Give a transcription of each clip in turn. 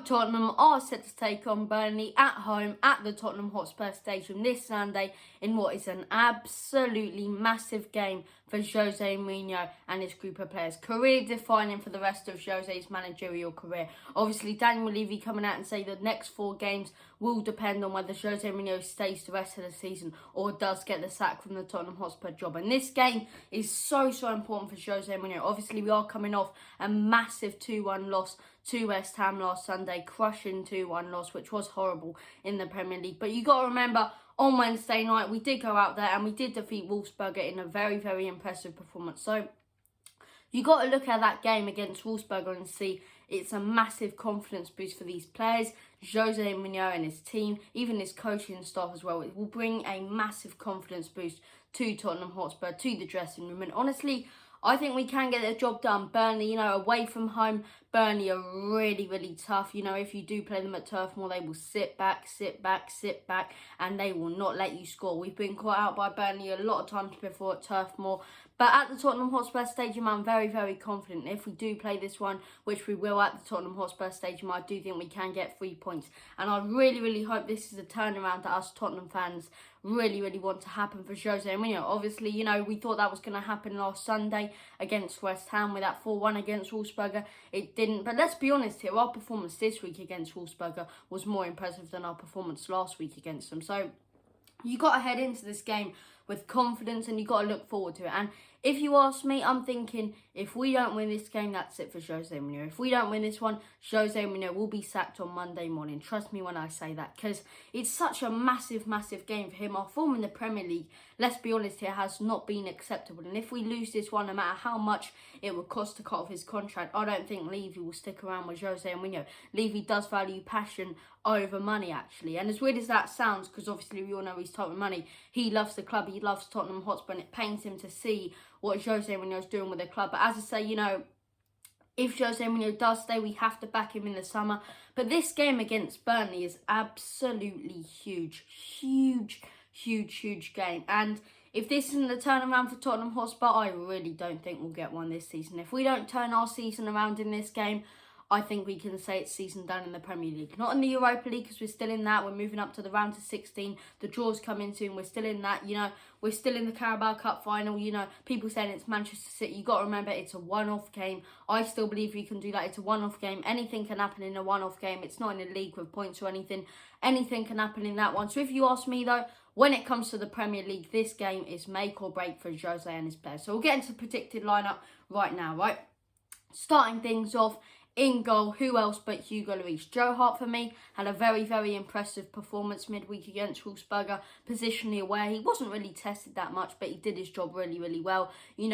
Tottenham are set to take on Burnley at home at the Tottenham Hotspur Stadium this Sunday in what is an absolutely massive game for Jose Mourinho and his group of players. Career defining for the rest of Jose's managerial career. Obviously, Daniel Levy coming out and saying the next 4 games will depend on whether Jose Mourinho stays the rest of the season or does get the sack from the Tottenham Hotspur job. And this game is so important for Jose Mourinho. Obviously, we are coming off a massive 2-1 loss to West Ham last Sunday, crushing 2-1 loss, which was horrible in the Premier League. But you got to remember, on Wednesday night, we did go out there and we did defeat Wolfsburg in a very, very impressive performance. So you got to look at that game against Wolfsburg and see it's a massive confidence boost for these players, Jose Mourinho and his team, even his coaching staff as well. It will bring a massive confidence boost to Tottenham Hotspur, to the dressing room. And honestly, I think we can get the job done. Burnley, away from home, Burnley are really, really tough. If you do play them at Turf Moor, they will sit back, and they will not let you score. We've been caught out by Burnley a lot of times before at Turf Moor. But at the Tottenham Hotspur Stadium, I'm very, very confident. If we do play this one, which we will at the Tottenham Hotspur Stadium, I do think we can get 3 points. And I really, really hope this is a turnaround that us Tottenham fans really, really want to happen for Jose Mourinho. Obviously, we thought that was going to happen last Sunday against West Ham with that 4-1 against Wolfsburg. It didn't. But let's be honest here, our performance this week against Wolfsburg was more impressive than our performance last week against them. So you got to head into this game with confidence and you got to look forward to it. And if you ask me, I'm thinking if we don't win this game, that's it for Jose Mourinho. If we don't win this one, Jose Mourinho will be sacked on Monday morning. Trust me when I say that, because it's such a massive, massive game for him. Our form in the Premier League, let's be honest here, has not been acceptable. And if we lose this one, no matter how much it would cost to cut off his contract, I don't think Levy will stick around with Jose Mourinho. Levy does value passion over money, actually. And as weird as that sounds, because obviously we all know he's tight with money, he loves the club, he loves Tottenham Hotspur, and it pains him to see what Jose Mourinho is doing with the club. But as I say, if Jose Mourinho does stay, we have to back him in the summer. But this game against Burnley is absolutely huge. Huge game. And if this isn't the turnaround for Tottenham Hotspur, I really don't think we'll get one this season. If we don't turn our season around in this game, I think we can say it's season done in the Premier League. Not in the Europa League, because we're still in that. We're moving up to the round of 16. The draw's coming soon. We're still in that. We're still in the Carabao Cup final. People saying it's Manchester City. You got to remember, it's a one-off game. I still believe we can do that. It's a one-off game. Anything can happen in a one-off game. It's not in a league with points or anything. Anything can happen in that one. So if you ask me, though, when it comes to the Premier League, this game is make or break for Jose and his players. So we'll get into the predicted lineup right now, right? Starting things off, in goal, who else but Hugo Lloris? Joe Hart, for me, had a very, very impressive performance midweek against Wolfsburg. Positionally aware, he wasn't really tested that much, but he did his job really, really well. He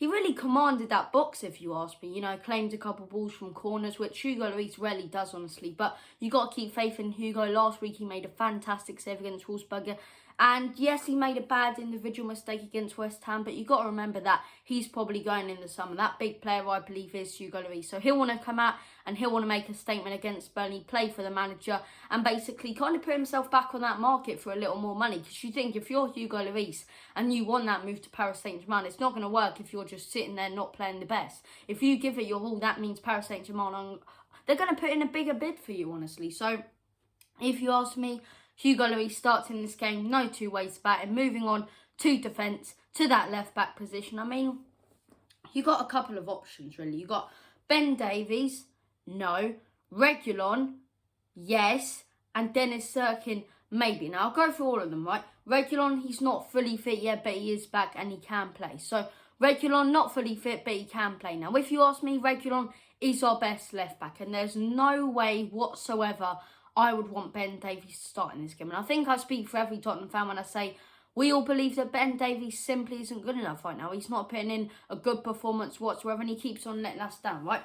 really commanded that box, if you ask me. Claimed a couple balls from corners, which Hugo Lloris rarely does, honestly. But you got to keep faith in Hugo. Last week, he made a fantastic save against Wolfsburg. And yes, he made a bad individual mistake against West Ham, but you got to remember that he's probably going in the summer. That big player, I believe, is Hugo Lloris. So he'll want to come out and he'll want to make a statement against Burnley, play for the manager, and basically kind of put himself back on that market for a little more money. Because you think if you're Hugo Lloris and you want that move to Paris Saint-Germain, it's not going to work if you're just sitting there not playing the best. If you give it your all, that means Paris Saint-Germain, they're going to put in a bigger bid for you, honestly. So if you ask me, Hugo Lloris starts in this game, no two ways about it. Moving on to defence, to that left-back position. I mean, you got a couple of options, really. You got Ben Davies, no. Reguilon, yes. And Dennis Serkin, maybe. Now, I'll go through all of them, right? Reguilon, he's not fully fit yet, but he is back and he can play. So, Reguilon, not fully fit, but he can play. Now, if you ask me, Reguilon is our best left-back. And there's no way whatsoever I would want Ben Davies to start in this game. And I think I speak for every Tottenham fan when I say we all believe that Ben Davies simply isn't good enough right now. He's not putting in a good performance whatsoever and he keeps on letting us down, right?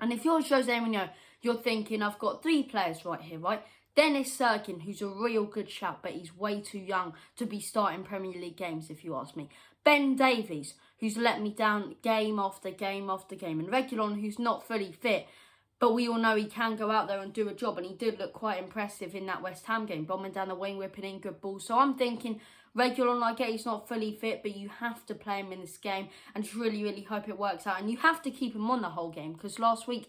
And if you're Jose Mourinho, you're thinking, I've got 3 players right here, right? Dennis Serkin, who's a real good shout, but he's way too young to be starting Premier League games, if you ask me. Ben Davies, who's let me down game after game after game. And Reguilon, who's not fully fit, but we all know he can go out there and do a job. And he did look quite impressive in that West Ham game, bombing down the wing, whipping in good balls. So I'm thinking, Reguilon, I get he's not fully fit, but you have to play him in this game and just really, really hope it works out. And you have to keep him on the whole game, because last week,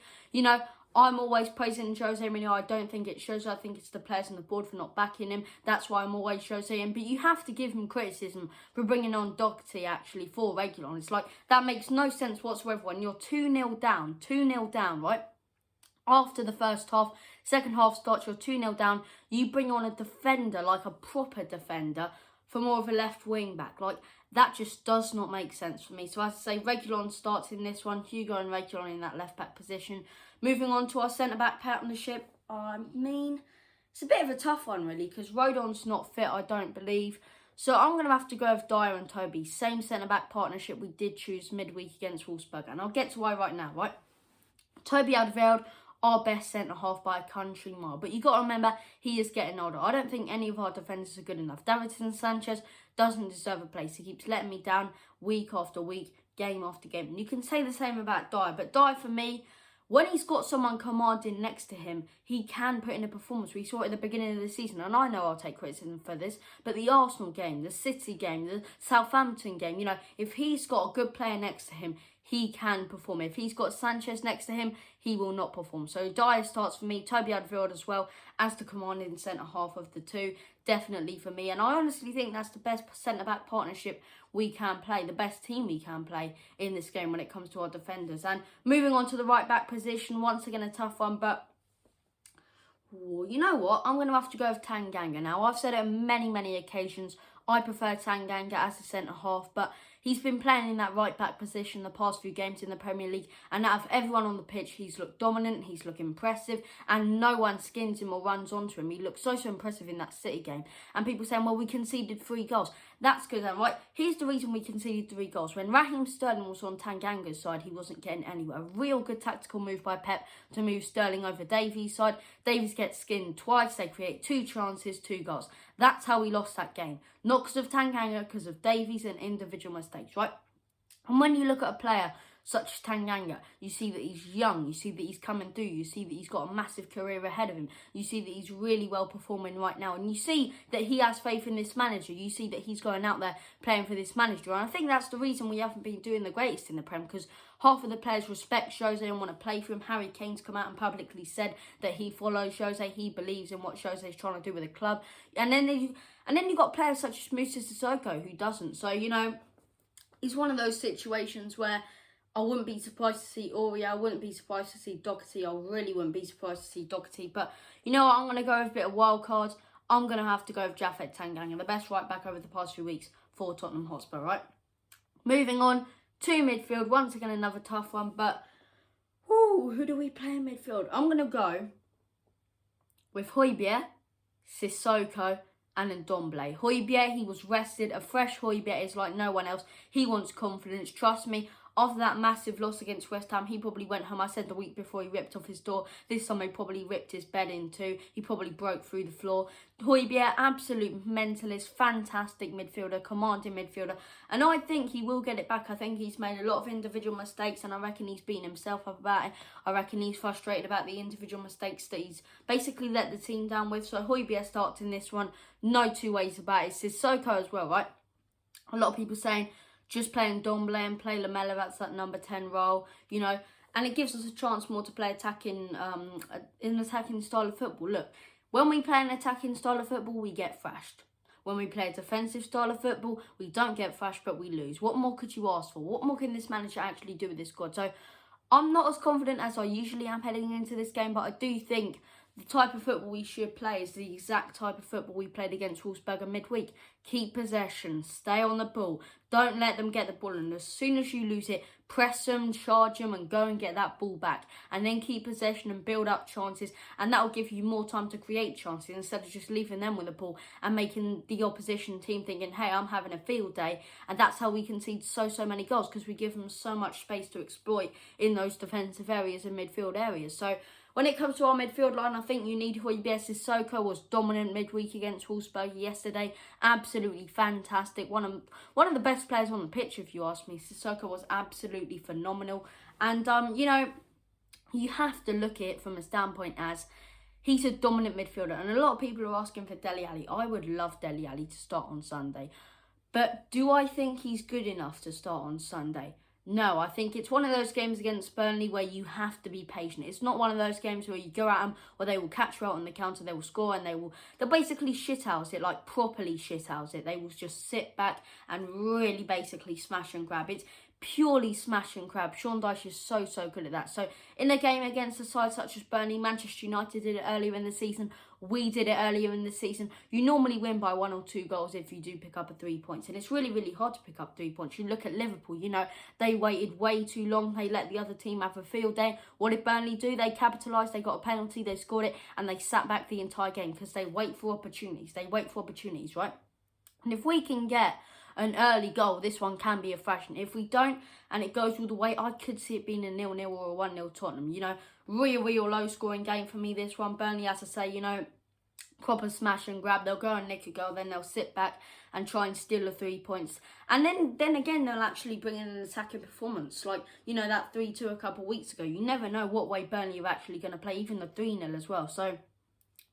I'm always praising Jose Mourinho. I don't think it shows. I think it's the players on the board for not backing him. That's why I'm always Jose him. But you have to give him criticism for bringing on Doherty actually for Reguilon. It's like, that makes no sense whatsoever when you're 2-0 down, right? After the first half, second half starts, you're 2-0 down. You bring on a defender, like a proper defender, for more of a left wing back. Like, that just does not make sense for me. So as I say, Reguilon starts in this one. Hugo and Reguilon in that left back position. Moving on to our centre back partnership. I mean, it's a bit of a tough one really, because Rodon's not fit, I don't believe. So I'm going to have to go with Dyer and Toby. Same centre back partnership we did choose midweek against Wolfsburg. And I'll get to why right now, right? Toby Alderweireld, our best centre-half by a country mile. But you got to remember, he is getting older. I don't think any of our defenders are good enough. Davinson Sanchez doesn't deserve a place. He keeps letting me down week after week, game after game. And you can say the same about Dyer. But Dyer, for me, when he's got someone commanding next to him, he can put in a performance. We saw it at the beginning of the season. And I know I'll take criticism for this. But the Arsenal game, the City game, the Southampton game, you know, if he's got a good player next to him, he can perform. If he's got Sanchez next to him, he will not perform. So Dyer starts for me. Toby Alderweireld as well as the commanding centre-half of the two. Definitely for me. And I honestly think that's the best centre-back partnership we can play. The best team we can play in this game when it comes to our defenders. And moving on to the right-back position. Once again, a tough one. But you know what? I'm going to have to go with Tanganga. Now, I've said it on many, many occasions. I prefer Tanganga as a centre-half. But he's been playing in that right-back position the past few games in the Premier League. And out of everyone on the pitch, he's looked dominant, he's looked impressive, and no one skins him or runs onto him. He looked so impressive in that City game. And people saying, well, we conceded 3 goals. That's good, then, right? Here's the reason we conceded 3 goals. When Raheem Sterling was on Tanganga's side, he wasn't getting anywhere. A real good tactical move by Pep to move Sterling over Davies' side. Davies gets skinned twice. They create 2 chances, 2 goals. That's how we lost that game. Not because of Tanganga, because of Davies and individual mistakes, right? And when you look at a player such as Tanganga, you see that he's young, you see that he's coming through, you see that he's got a massive career ahead of him, you see that he's really well performing right now, and you see that he has faith in this manager, you see that he's going out there playing for this manager, and I think that's the reason we haven't been doing the greatest in the Prem, because half of the players respect Jose and want to play for him. Harry Kane's come out and publicly said that he follows Jose, he believes in what Jose is trying to do with the club, and then you've got players such as Moussa Sissoko who doesn't, so, you know, it's one of those situations where I wouldn't be surprised to see Aurier. I wouldn't be surprised to see Doherty. I really wouldn't be surprised to see Doherty. But you know what? I'm going to go with a bit of wild cards. I'm going to have to go with Japhet Tanganga, the best right back over the past few weeks for Tottenham Hotspur, right? Moving on to midfield. Once again, another tough one. But who do we play in midfield? I'm going to go with Højbjerg, Sissoko, and Ndombele. Højbjerg, he was rested. A fresh Højbjerg is like no one else. He wants confidence. Trust me. After that massive loss against West Ham, he probably went home. I said the week before he ripped off his door. This time he probably ripped his bed in too. He probably broke through the floor. Højbjerg, absolute mentalist, fantastic midfielder, commanding midfielder. And I think he will get it back. I think he's made a lot of individual mistakes and I reckon he's beaten himself up about it. I reckon he's frustrated about the individual mistakes that he's basically let the team down with. So Højbjerg starts in this one. No two ways about it. Sissoko as well, right? A lot of people saying, just playing Ndombele and play Lamela, that's that number 10 role, you know. And it gives us a chance more to play attacking, in attacking style of football. Look, when we play an attacking style of football, we get thrashed. When we play a defensive style of football, we don't get thrashed, but we lose. What more could you ask for? What more can this manager actually do with this squad? So I'm not as confident as I usually am heading into this game, but I do think the type of football we should play is the exact type of football we played against Wolfsburg midweek. Keep possession, stay on the ball, don't let them get the ball, and as soon as you lose it, press them, charge them, and go and get that ball back. And then keep possession and build up chances, and that will give you more time to create chances instead of just leaving them with the ball and making the opposition team thinking, hey, I'm having a field day. And that's how we concede so many goals, because we give them so much space to exploit in those defensive areas and midfield areas. So when it comes to our midfield line, I think you need Højbjerg. Sissoko was dominant midweek against Wolfsburg yesterday. Absolutely fantastic. One of the best players on the pitch, if you ask me. Sissoko was absolutely phenomenal. And, you know, you have to look at it from a standpoint as he's a dominant midfielder. And a lot of people are asking for Dele Alli. I would love Dele Alli to start on Sunday. But do I think he's good enough to start on Sunday? No, I think it's one of those games against Burnley where you have to be patient. It's not one of those games where you go at them, or they will catch you out on the counter, they will score, and they'll basically shithouse it, like properly shithouse it. They will just sit back and really basically smash and grab. It's purely smash and grab. Sean Dyche is so good at that. So in a game against a side such as Burnley, Manchester United did it earlier in the season. We did it earlier in the season. You normally win by 1 or 2 goals if you do pick up a 3 points. And it's really hard to pick up 3 points. You look at Liverpool, you know, they waited way too long. They let the other team have a field day. What did Burnley do? They capitalised. They got a penalty. They scored it. And they sat back the entire game because they wait for opportunities. They wait for opportunities, right? And if we can get an early goal, this one can be a fraction. If we don't, and it goes all the way, I could see it being a 0-0 or a 1-0 Tottenham. You know, real low scoring game for me, this one. Burnley, as I say, you know, proper smash and grab. They'll go and nick a goal, then they'll sit back and try and steal the 3 points. And then again, they'll actually bring in an attacking performance. Like, you know, that 3-2 a couple of weeks ago. You never know what way Burnley are actually going to play, even the 3-0 as well. So,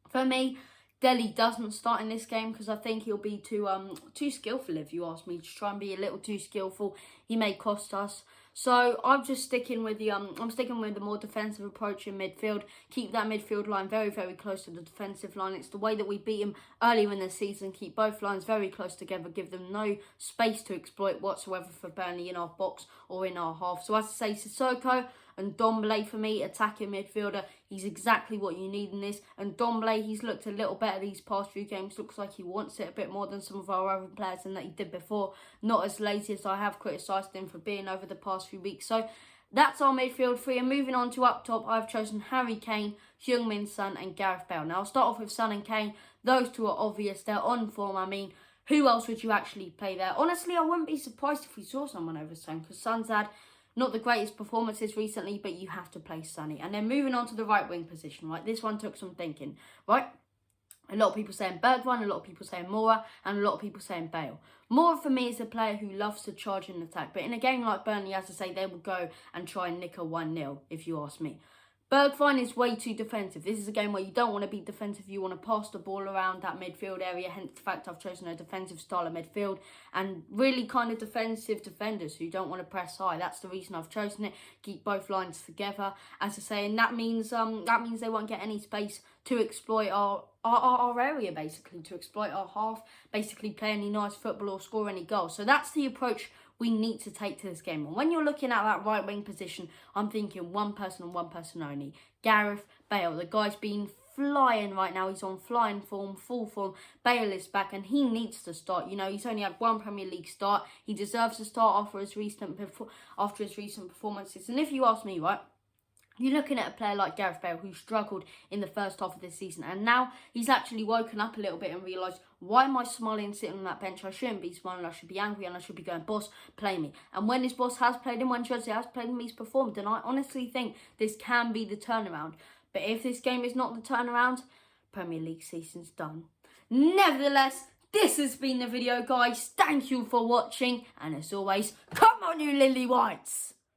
for me, Dele doesn't start in this game because I think he'll be too skillful, if you ask me. Just try and be a little too skillful. He may cost us. So I'm just sticking with the more defensive approach in midfield. Keep that midfield line very close to the defensive line. It's the way that we beat him earlier in the season. Keep both lines very close together. Give them no space to exploit whatsoever for Burnley in our box or in our half. So as I say, Sissoko and Ndombele for me, attacking midfielder. He's exactly what you need in this. And Ndombele, he's looked a little better these past few games. Looks like he wants it a bit more than some of our other players and that he did before. Not as lazy as I have criticised him for being over the past few weeks. So that's our midfield three. And moving on to up top, I've chosen Harry Kane, Heung-min Son and Gareth Bale. Now I'll start off with Son and Kane. Those two are obvious. They're on form. I mean, who else would you actually play there? Honestly, I wouldn't be surprised if we saw someone over Son, because Son's had not the greatest performances recently, but you have to play Sonny. And then moving on to the right wing position, right? This one took some thinking, right? A lot of people saying Bergwijn, a lot of people saying Moura, and a lot of people saying Bale. Moura for me is a player who loves to charge and attack, but in a game like Burnley, as I say, they will go and try and nick a 1-0, if you ask me. Bergwijn is way too defensive. This is a game where you don't want to be defensive. You want to pass the ball around that midfield area. Hence the fact I've chosen a defensive style of midfield. And really kind of defensive defenders who don't want to press high. That's the reason I've chosen it. Keep both lines together. As I say, and that means they won't get any space to exploit our area, basically. To exploit our half. Basically play any nice football or score any goals. So that's the approach we need to take to this game. And when you're looking at that right wing position, I'm thinking one person and one person only. Gareth Bale. The guy's been flying right now. He's on flying form, full form. Bale is back and he needs to start. You know, he's only had one Premier League start. He deserves to start after his recent performances. And if you ask me, right, you're looking at a player like Gareth Bale who struggled in the first half of this season, and now he's actually woken up a little bit and realised, why am I smiling sitting on that bench? I shouldn't be smiling, I should be angry, and I should be going, boss, play me. And when his boss has played him, when Jose has played him, he's performed, and I honestly think this can be the turnaround. But if this game is not the turnaround, Premier League season's done. Nevertheless, this has been the video, guys. Thank you for watching, and as always, come on you lily whites!